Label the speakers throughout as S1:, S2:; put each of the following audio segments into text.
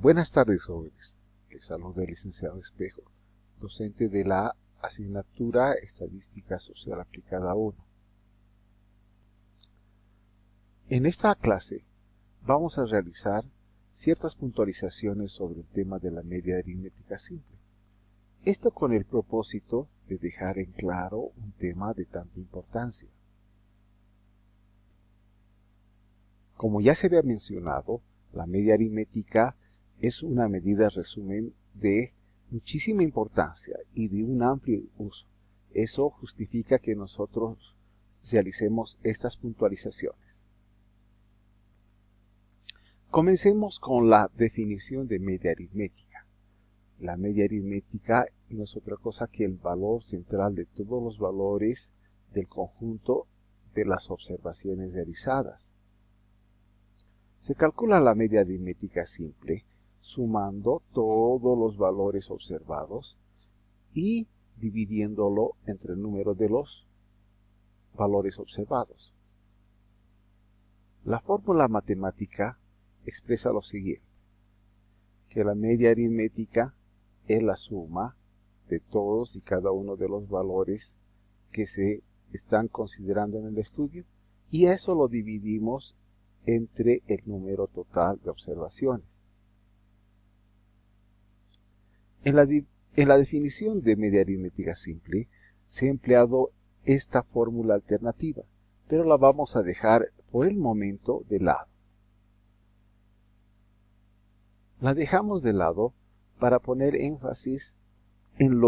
S1: Buenas tardes, jóvenes. Les saluda el licenciado Espejo, docente de la asignatura Estadística Social Aplicada 1. En esta clase vamos a realizar ciertas puntualizaciones sobre el tema de la media aritmética simple. Esto con el propósito de dejar en claro un tema de tanta importancia. Como ya se había mencionado, la media aritmética es una medida resumen de muchísima importancia y de un amplio uso. Eso justifica que nosotros realicemos estas puntualizaciones. Comencemos con la definición de media aritmética. La media aritmética no es otra cosa que el valor central de todos los valores del conjunto de las observaciones realizadas. Se calcula la media aritmética simple sumando todos los valores observados y dividiéndolo entre el número de los valores observados. La fórmula matemática expresa lo siguiente, que la media aritmética es la suma de todos y cada uno de los valores que se están considerando en el estudio y eso lo dividimos entre el número total de observaciones. En la definición de media aritmética simple se ha empleado esta fórmula alternativa, pero la vamos a dejar por el momento de lado. La dejamos de lado para poner énfasis en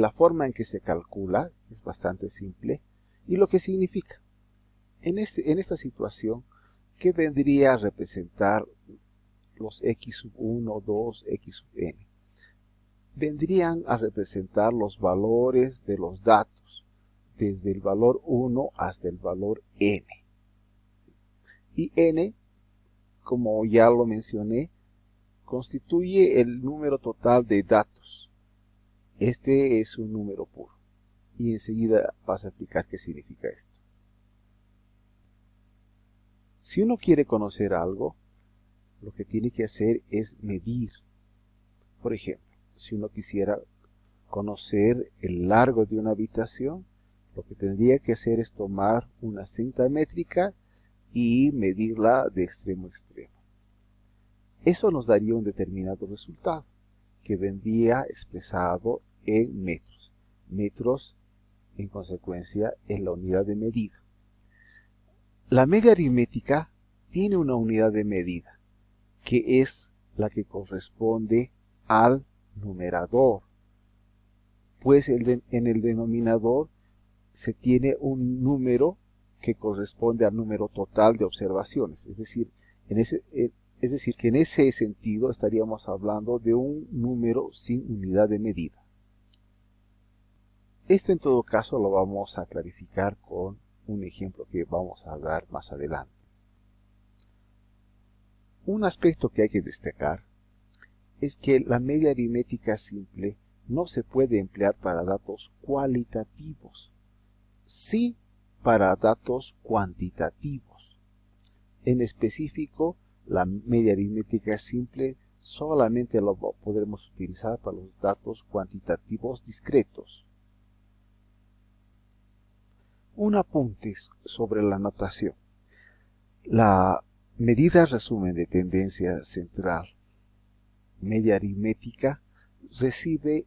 S1: la forma en que se calcula, que es bastante simple, y lo que significa. En esta situación, ¿qué vendría a representar los x sub 1, 2, x sub n? Vendrían a representar los valores de los datos, desde el valor 1 hasta el valor n. Y n, como ya lo mencioné, constituye el número total de datos. Este es un número puro. Y enseguida vas a explicar qué significa esto. Si uno quiere conocer algo, lo que tiene que hacer es medir. Por ejemplo, si uno quisiera conocer el largo de una habitación, lo que tendría que hacer es tomar una cinta métrica y medirla de extremo a extremo. Eso nos daría un determinado resultado, que vendría expresado en metros. Metros, en consecuencia, es la unidad de medida. La media aritmética tiene una unidad de medida, que es la que corresponde al numerador, pues en el denominador se tiene un número que corresponde al número total de observaciones, es decir, que en ese sentido estaríamos hablando de un número sin unidad de medida. Esto en todo caso lo vamos a clarificar con un ejemplo que vamos a dar más adelante. Un aspecto que hay que destacar es que la media aritmética simple no se puede emplear para datos cualitativos, sí para datos cuantitativos. En específico, la media aritmética simple solamente lo podremos utilizar para los datos cuantitativos discretos. Un apunte sobre la notación. La medida resumen de tendencia central media aritmética recibe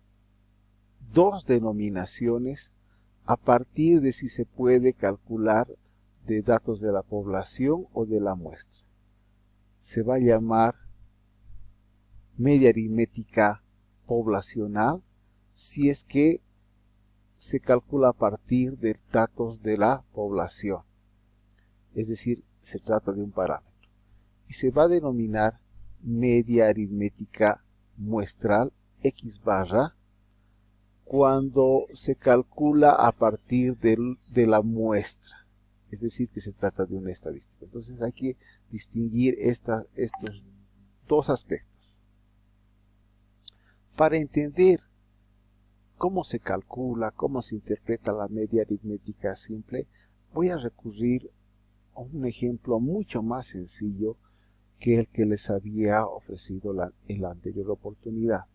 S1: dos denominaciones a partir de si se puede calcular de datos de la población o de la muestra. Se va a llamar media aritmética poblacional si es que se calcula a partir de datos de la población, es decir, se trata de un parámetro. Y se va a denominar media aritmética muestral x barra cuando se calcula a partir de la muestra, es decir, que se trata de una estadística. Entonces hay que distinguir estos dos aspectos. Para entender cómo se calcula, cómo se interpreta la media aritmética simple, voy a recurrir a un ejemplo mucho más sencillo que el que les había ofrecido en la anterior oportunidad.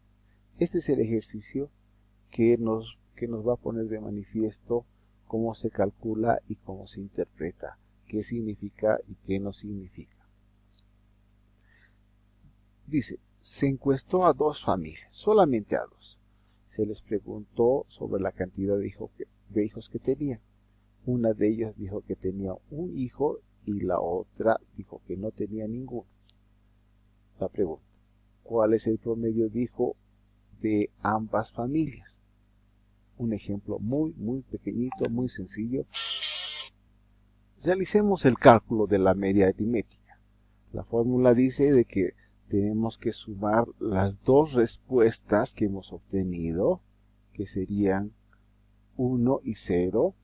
S1: Este es el ejercicio que nos va a poner de manifiesto cómo se calcula y cómo se interpreta, qué significa y qué no significa. Dice, se encuestó a 2 familias, solamente a 2. Se les preguntó sobre la cantidad de hijos que tenían. Una de ellas dijo que tenía un hijo y la otra dijo que no tenía ninguno. La pregunta, ¿cuál es el promedio de hijo de ambas familias? Un ejemplo muy pequeñito, muy sencillo. Realicemos el cálculo de la media aritmética. La fórmula dice de que tenemos que sumar las 2 respuestas que hemos obtenido, que serían 1 y 0,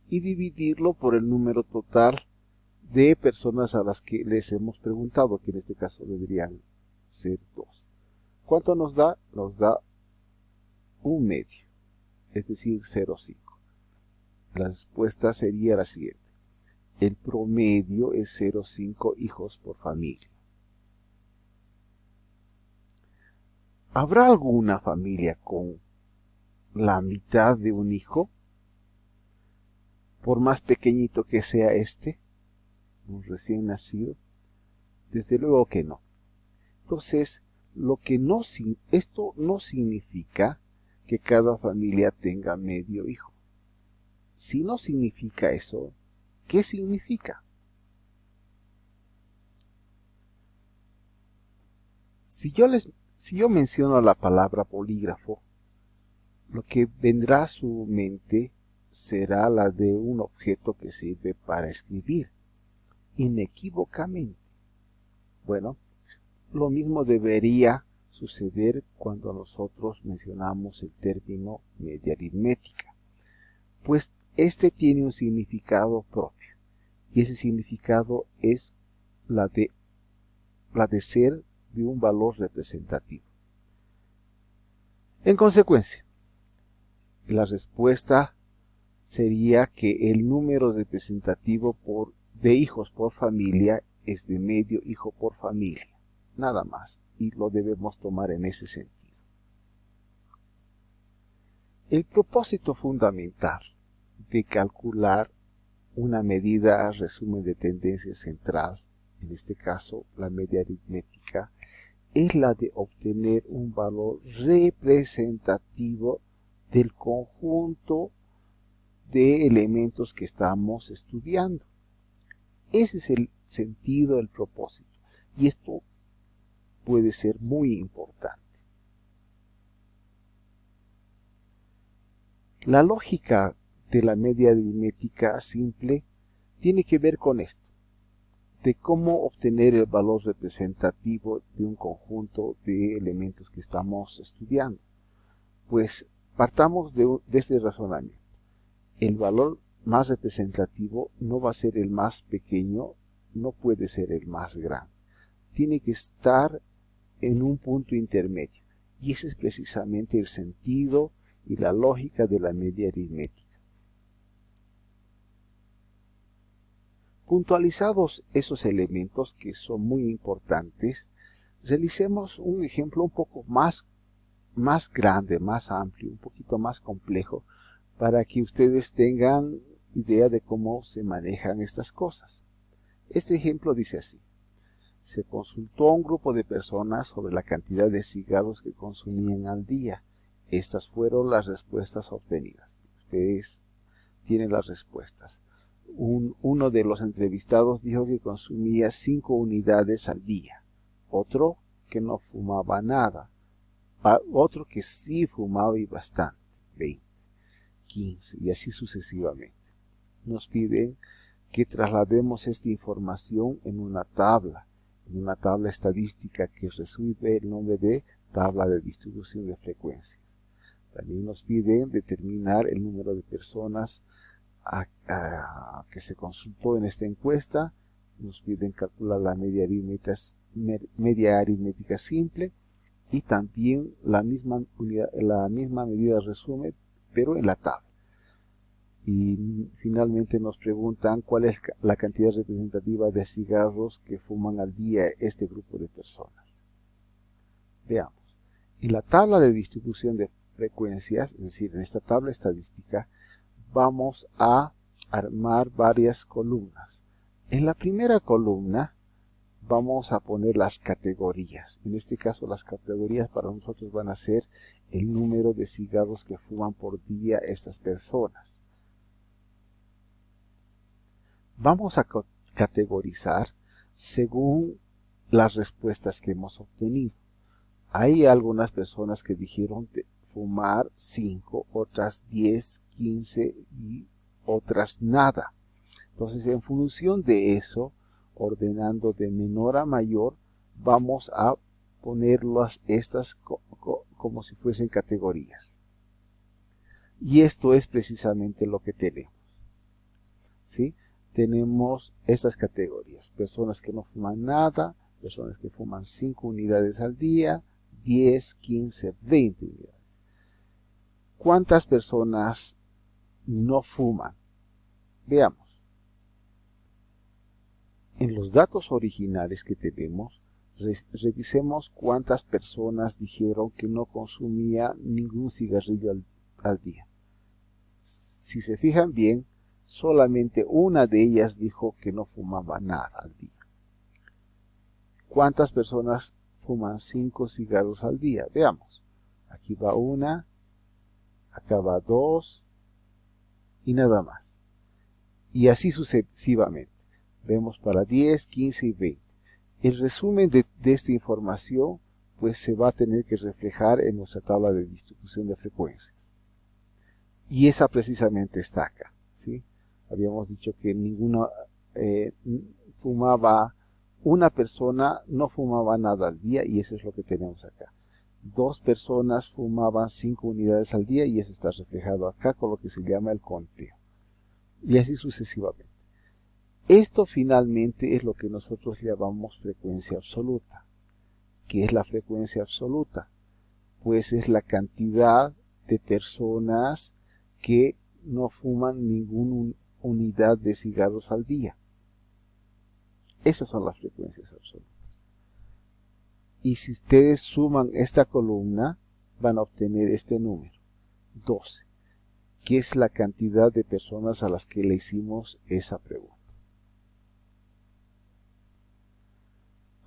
S1: y dividirlo por el número total de personas a las que les hemos preguntado, que en este caso deberían ser 2. ¿Cuánto nos da? Nos da un medio, es decir, 0,5. La respuesta sería la siguiente. El promedio es 0,5 hijos por familia. ¿Habrá alguna familia con la mitad de un hijo? Por más pequeñito que sea un recién nacido. Desde luego que no. Entonces, esto no significa que cada familia tenga medio hijo. Si no significa eso, ¿qué significa? Si yo menciono la palabra polígrafo, lo que vendrá a su mente será la de un objeto que sirve para escribir, inequívocamente. Bueno, lo mismo debería suceder cuando nosotros mencionamos el término media aritmética, pues este tiene un significado propio, y ese significado es la de ser de un valor representativo. En consecuencia, la respuesta sería que el número representativo de hijos por familia es de medio hijo por familia, nada más, y lo debemos tomar en ese sentido. El propósito fundamental de calcular una medida resumen de tendencia central, en este caso la media aritmética, es la de obtener un valor representativo del conjunto de elementos que estamos estudiando. Ese es el sentido del propósito, y esto puede ser muy importante. La lógica de la media aritmética simple tiene que ver con esto, de cómo obtener el valor representativo de un conjunto de elementos que estamos estudiando. Pues partamos de este razonamiento. El valor más representativo no va a ser el más pequeño, no puede ser el más grande. Tiene que estar en un punto intermedio. Y ese es precisamente el sentido y la lógica de la media aritmética. Puntualizados esos elementos que son muy importantes, realicemos un ejemplo un poco más grande, más amplio, un poquito más complejo, para que ustedes tengan idea de cómo se manejan estas cosas. Este ejemplo dice así. Se consultó a un grupo de personas sobre la cantidad de cigarros que consumían al día. Estas fueron las respuestas obtenidas. Ustedes tienen las respuestas. Uno de los entrevistados dijo que consumía 5 unidades al día. Otro que no fumaba nada. Otro que sí fumaba y bastante. 20, 15 y así sucesivamente. Nos piden que traslademos esta información en una tabla estadística que recibe el nombre de tabla de distribución de frecuencias. También nos piden determinar el número de personas que se consultó en esta encuesta. Nos piden calcular la media aritmética simple y también la misma medida de resumen, pero en la tabla. Y finalmente nos preguntan cuál es la cantidad representativa de cigarros que fuman al día este grupo de personas. Veamos. En la tabla de distribución de frecuencias, es decir, en esta tabla estadística, vamos a armar varias columnas. En la primera columna vamos a poner las categorías. En este caso las categorías para nosotros van a ser el número de cigarros que fuman por día estas personas. Vamos a categorizar según las respuestas que hemos obtenido. Hay algunas personas que dijeron fumar 5, otras 10, 15 y otras nada. Entonces, en función de eso, ordenando de menor a mayor, vamos a ponerlas estas como si fuesen categorías. Y esto es precisamente lo que tenemos. ¿Sí? Tenemos estas categorías: personas que no fuman nada, personas que fuman 5 unidades al día, 10, 15, 20 unidades. ¿Cuántas personas no fuman? Veamos. En los datos originales que tenemos, revisemos cuántas personas dijeron que no consumía ningún cigarrillo al día. Si se fijan bien, solamente una de ellas dijo que no fumaba nada al día. ¿Cuántas personas fuman 5 cigarros al día? Veamos. Aquí va una, acá va 2 y nada más. Y así sucesivamente. Vemos para 10, 15 y 20. El resumen de esta información pues se va a tener que reflejar en nuestra tabla de distribución de frecuencias. Y esa precisamente está acá, ¿sí? Habíamos dicho que una persona no fumaba nada al día, y eso es lo que tenemos acá. 2 personas fumaban 5 unidades al día, y eso está reflejado acá con lo que se llama el conteo. Y así sucesivamente. Esto finalmente es lo que nosotros llamamos frecuencia absoluta. ¿Qué es la frecuencia absoluta? Pues es la cantidad de personas que no fuman ninguna unidad de cigarros al día. Esas son las frecuencias absolutas. Y si ustedes suman esta columna, van a obtener este número, 12, que es la cantidad de personas a las que le hicimos esa pregunta.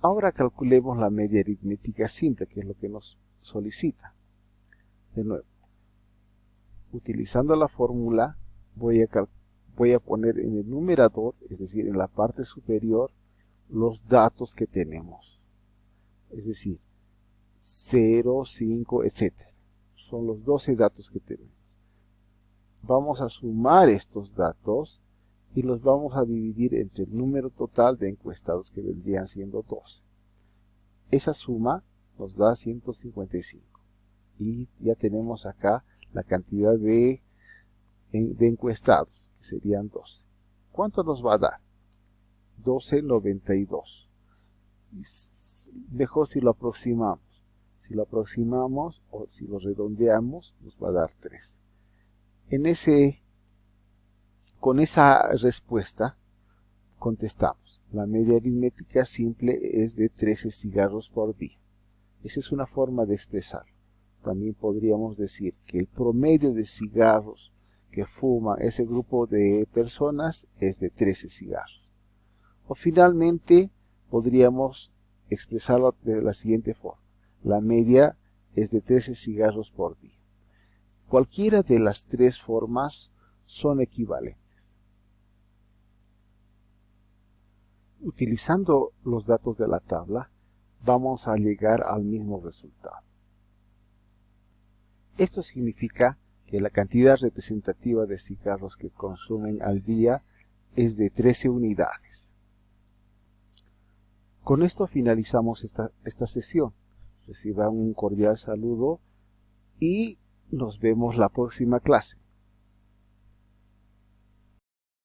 S1: Ahora calculemos la media aritmética simple, que es lo que nos solicita. De nuevo, utilizando la fórmula, voy a poner en el numerador, es decir, en la parte superior, los datos que tenemos. Es decir, 0, 5, etc. Son los 12 datos que tenemos. Vamos a sumar estos datos y los vamos a dividir entre el número total de encuestados, que vendrían siendo 12. Esa suma nos da 155. Y ya tenemos acá la cantidad de encuestados, que serían 12. ¿Cuánto nos va a dar? 1292. Mejor si lo aproximamos. Si lo aproximamos o si lo redondeamos, nos va a dar 3. Con esa respuesta contestamos: la media aritmética simple es de 13 cigarros por día. Esa es una forma de expresarlo. También podríamos decir que el promedio de cigarros que fuma ese grupo de personas es de 13 cigarros. O finalmente podríamos expresarlo de la siguiente forma: la media es de 13 cigarros por día. Cualquiera de las 3 formas son equivalentes. Utilizando los datos de la tabla, vamos a llegar al mismo resultado. Esto significa que la cantidad representativa de cigarros que consumen al día es de 13 unidades. Con esto finalizamos esta sesión. Reciban un cordial saludo y nos vemos la próxima clase.